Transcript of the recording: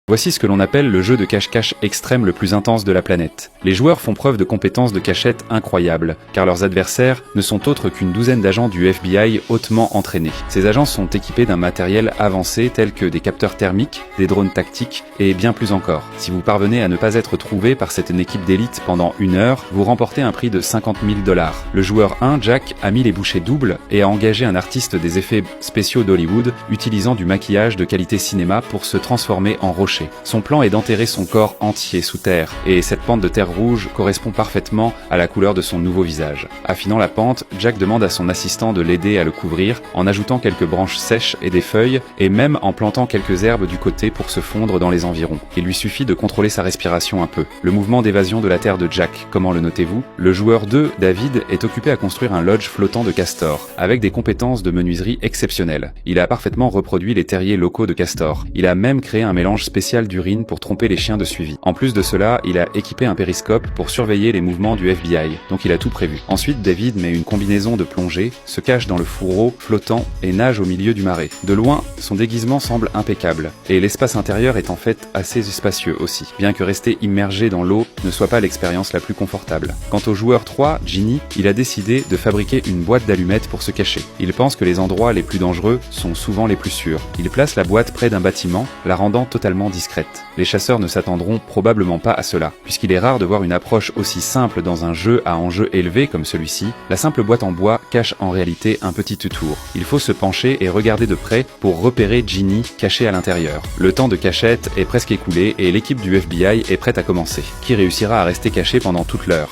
Voici ce que l'on appelle le jeu de cache-cache extrême le plus intense de la planète. Les joueurs font preuve de compétences de cachette incroyables, car leurs adversaires ne sont autres qu'une douzaine d'agents du FBI hautement entraînés. Ces agents sont équipés d'un matériel avancé tel que des capteurs thermiques, des drones tactiques et bien plus encore. Si vous parvenez à ne pas être trouvé par cette équipe d'élite pendant 1 heure, vous remportez un prix de 50 000 $. Le joueur 1, Jack, a mis les bouchées doubles et a engagé un artiste des effets spéciaux d'Hollywood, utilisant du maquillage de qualité cinéma pour se transformer en rocher. Son plan est d'enterrer son corps entier sous terre, et cette pente de terre rouge correspond parfaitement à la couleur de son nouveau visage. Affinant la pente, Jack demande à son assistant de l'aider à le couvrir, en ajoutant quelques branches sèches et des feuilles, et même en plantant quelques herbes du côté pour se fondre dans les environs. Il lui suffit de contrôler sa respiration un peu. Le mouvement d'évasion de la terre de Jack, comment le notez-vous? Le joueur 2, David, est occupé à construire un lodge flottant de castors, avec des compétences de menuiserie exceptionnelles. Il a parfaitement reproduit les terriers locaux de castors. Il a même créé un mélange spécial d'urine pour tromper les chiens de suivi. En plus de cela, il a équipé un périscope pour surveiller les mouvements du FBI, donc il a tout prévu. Ensuite, David met une combinaison de plongée, se cache dans le fourreau flottant et nage au milieu du marais. De loin, son déguisement semble impeccable, et l'espace intérieur est en fait assez spacieux aussi, bien que rester immergé dans l'eau ne soit pas l'expérience la plus confortable. Quant au joueur 3, Ginny, il a décidé de fabriquer une boîte d'allumettes pour se cacher. Il pense que les endroits les plus dangereux sont souvent les plus sûrs. Il place la boîte près d'un bâtiment, la rendant totalement discrète. Les chasseurs ne s'attendront probablement pas à cela, puisqu'il est rare de voir une approche aussi simple dans un jeu à enjeu élevé comme celui-ci. La simple boîte en bois cache en réalité un petit tour. Il faut se pencher et regarder de près pour repérer Ginny cachée à l'intérieur. Le temps de cachette est presque écoulé et l'équipe du FBI est prête à commencer. Qui réussira à rester caché pendant toute l'heure?